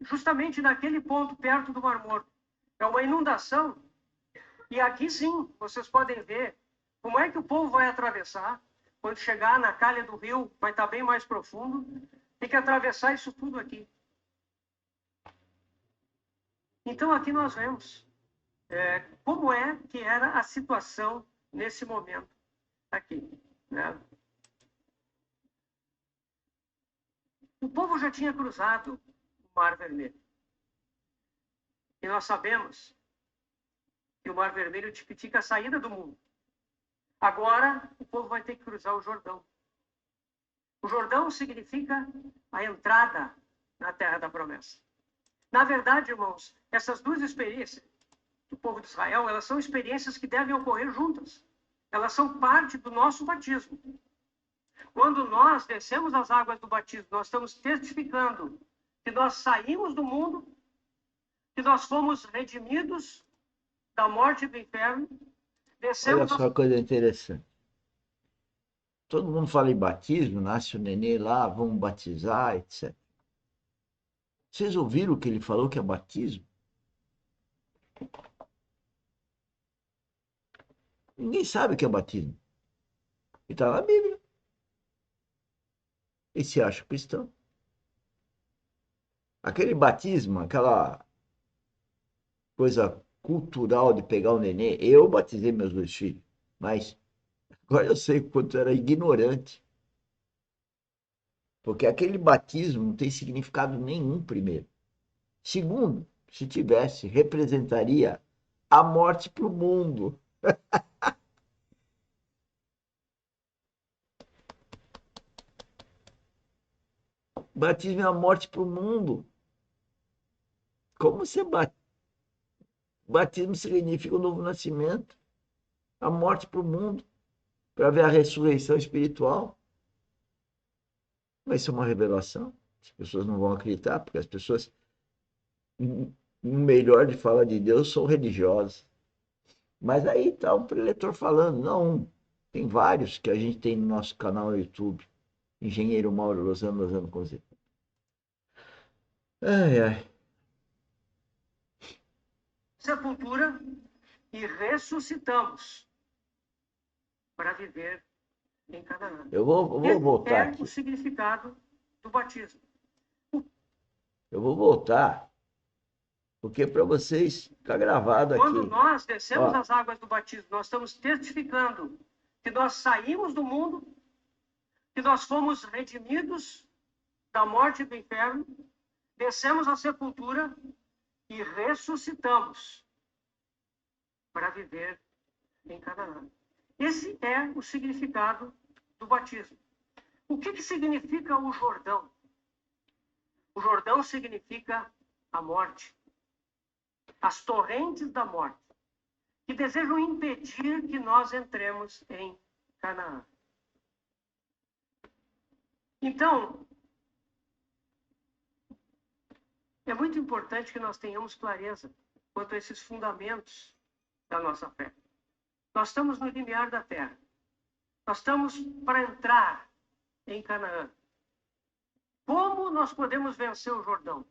justamente naquele ponto, perto do Mar Morto. É uma inundação. E aqui, sim, vocês podem ver como é que o povo vai atravessar. Quando chegar na calha do rio, vai estar bem mais profundo. Tem que atravessar isso tudo aqui. Então, aqui nós vemos como é que era a situação nesse momento aqui, né? O povo já tinha cruzado o Mar Vermelho. E nós sabemos que o Mar Vermelho tipifica a saída do mundo. Agora, o povo vai ter que cruzar o Jordão. O Jordão significa a entrada na Terra da Promessa. Na verdade, irmãos, essas duas experiências do povo de Israel, elas são experiências que devem ocorrer juntas. Elas são parte do nosso batismo. Quando nós descemos as águas do batismo, nós estamos testificando que nós saímos do mundo, que nós fomos redimidos da morte e do inferno. Olha só a coisa interessante. Todo mundo fala em batismo, nasce o nenê lá, vamos batizar, etc. Vocês ouviram o que ele falou que é batismo? Ninguém sabe o que é batismo. E está na Bíblia. E se acha cristão. Aquele batismo, aquela coisa cultural de pegar o nenê. Eu batizei meus dois filhos, mas agora eu sei o quanto era ignorante. Porque aquele batismo não tem significado nenhum, primeiro. Segundo, se tivesse, representaria a morte para o mundo. Batismo é a morte para o mundo. Como você batismo significa o novo nascimento, a morte para o mundo, para ver a ressurreição espiritual. Vai ser uma revelação. As pessoas não vão acreditar, porque as pessoas, no melhor de falar de Deus, são religiosas. Mas aí está o preletor falando, não, tem vários que a gente tem no nosso canal no YouTube. Engenheiro Mauro Lozano Conze. Ai, ai. Sepultura e ressuscitamos para viver em Canaã. Eu vou voltar aqui. O significado do batismo. Eu vou voltar, porque para vocês está gravado aqui. Quando nós descemos as águas do batismo, nós estamos testificando que nós saímos do mundo, que nós fomos redimidos da morte e do inferno, descemos à sepultura e ressuscitamos para viver em Canaã. Esse é o significado do batismo. O que significa o Jordão? O Jordão significa a morte. As torrentes da morte, que desejam impedir que nós entremos em Canaã. Então, é muito importante que nós tenhamos clareza quanto a esses fundamentos da nossa fé. Nós estamos no limiar da terra. Nós estamos para entrar em Canaã. Como nós podemos vencer o Jordão?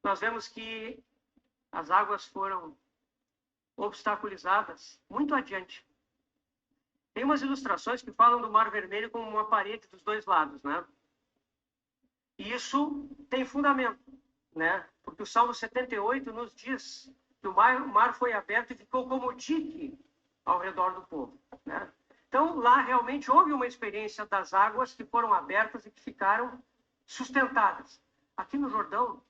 Nós vemos que as águas foram obstaculizadas muito adiante. Tem umas ilustrações que falam do Mar Vermelho como uma parede dos dois lados, né? E isso tem fundamento, né? Porque o Salmo 78 nos diz que o mar foi aberto e ficou como dique ao redor do povo, né? Então, lá realmente houve uma experiência das águas que foram abertas e que ficaram sustentadas. Aqui no Jordão,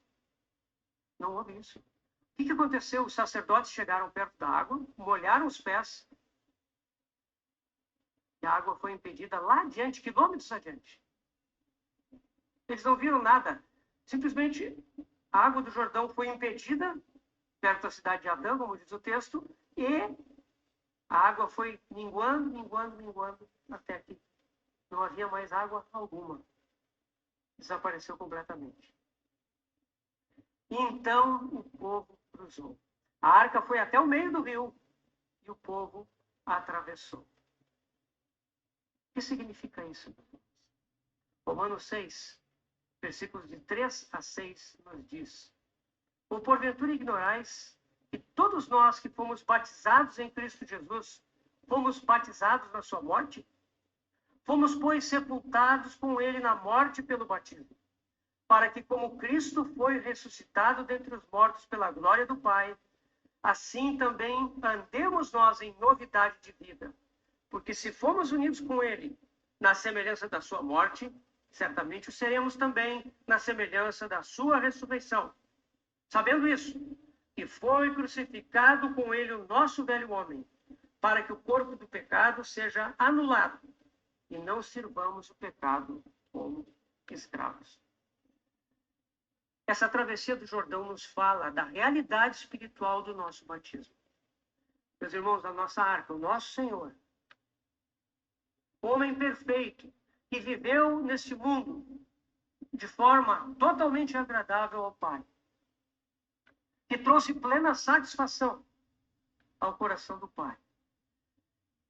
não houve isso. O que aconteceu? Os sacerdotes chegaram perto da água, molharam os pés, e a água foi impedida lá adiante, quilômetros adiante. Eles não viram nada. Simplesmente a água do Jordão foi impedida, perto da cidade de Adão, como diz o texto, e a água foi minguando, até que não havia mais água alguma. Desapareceu completamente. Então o povo cruzou. A arca foi até o meio do rio e o povo atravessou. O que significa isso? Romanos 6, versículos de 3 a 6, nos diz: ou porventura ignorais que todos nós que fomos batizados em Cristo Jesus, fomos batizados na sua morte? Fomos, pois, sepultados com ele na morte pelo batismo, para que, como Cristo foi ressuscitado dentre os mortos pela glória do Pai, assim também andemos nós em novidade de vida. Porque se fomos unidos com ele na semelhança da sua morte, certamente o seremos também na semelhança da sua ressurreição. Sabendo isso, que foi crucificado com ele o nosso velho homem, para que o corpo do pecado seja anulado e não sirvamos o pecado como escravos. Essa travessia do Jordão nos fala da realidade espiritual do nosso batismo. Meus irmãos, a nossa arca, o nosso Senhor, homem perfeito, que viveu neste mundo de forma totalmente agradável ao Pai, que trouxe plena satisfação ao coração do Pai.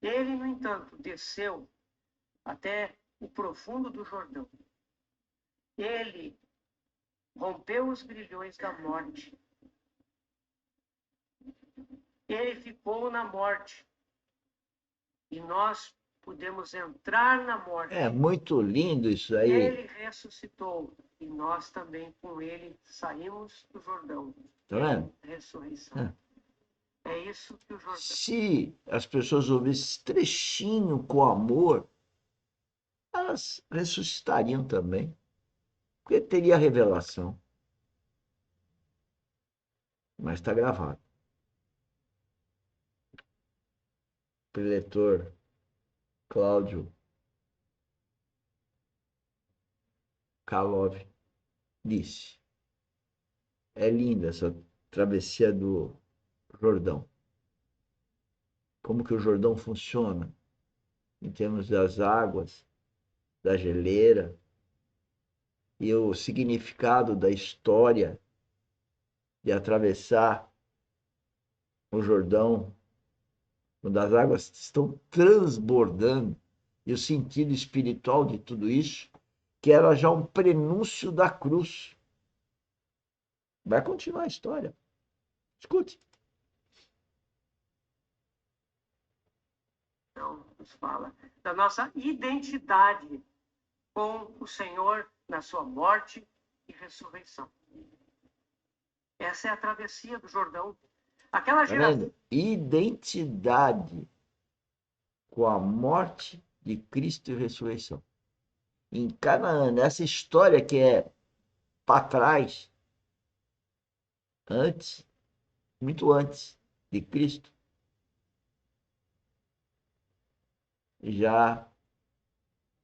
Ele, no entanto, desceu até o profundo do Jordão. Ele rompeu os grilhões da morte. Ele ficou na morte. E nós pudemos entrar na morte. É muito lindo isso aí. Ele ressuscitou. E nós também, com ele, saímos do Jordão. Tá vendo? Ressurreição. É isso que o Jordão... Se as pessoas ouvissem esse trechinho com amor, elas ressuscitariam também. Porque teria revelação. Mas está gravado. O preletor Cláudio Kalov disse: é linda essa travessia do Jordão. Como que o Jordão funciona em termos das águas, da geleira, e o significado da história de atravessar o Jordão, quando as águas estão transbordando, e o sentido espiritual de tudo isso, que era já um prenúncio da cruz. Vai continuar a história. Escute. Então, nos fala da nossa identidade com o Senhor na sua morte e ressurreição. Essa é a travessia do Jordão. Aquela geração... Identidade com a morte de Cristo e ressurreição. Em Canaã, nessa história que é para trás, antes, muito antes de Cristo, já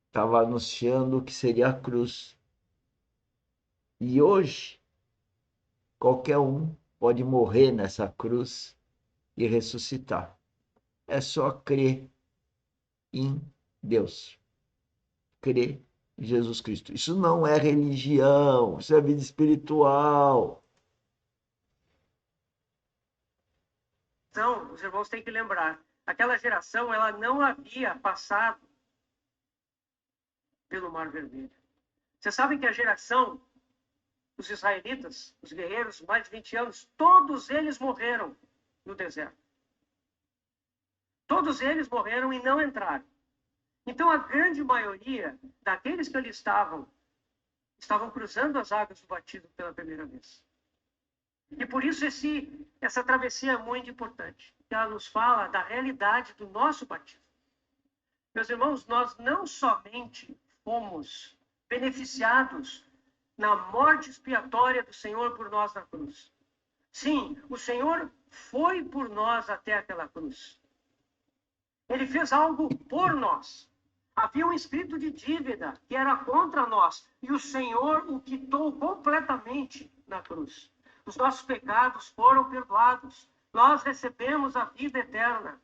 estava anunciando o que seria a cruz. E hoje, qualquer um pode morrer nessa cruz e ressuscitar. É só crer em Deus. Crer em Jesus Cristo. Isso não é religião, isso é vida espiritual. Então, os irmãos têm que lembrar, aquela geração, ela não havia passado pelo Mar Vermelho. Vocês sabem que a geração dos israelitas, os guerreiros, mais de 20 anos, todos eles morreram no deserto. Todos eles morreram e não entraram. Então, a grande maioria daqueles que ali estavam cruzando as águas do batismo pela primeira vez. E por isso essa travessia é muito importante. Ela nos fala da realidade do nosso batismo. Meus irmãos, nós não somente fomos beneficiados na morte expiatória do Senhor por nós na cruz. Sim, o Senhor foi por nós até aquela cruz. Ele fez algo por nós. Havia um espírito de dívida que era contra nós. E o Senhor o quitou completamente na cruz. Os nossos pecados foram perdoados. Nós recebemos a vida eterna.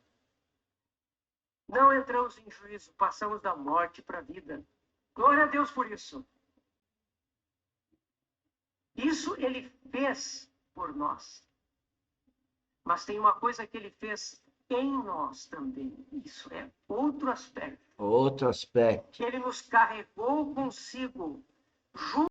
Não entramos em juízo, passamos da morte para a vida. Glória a Deus por isso. Isso ele fez por nós. Mas tem uma coisa que ele fez em nós também. Isso é outro aspecto. Outro aspecto. que ele nos carregou consigo, junto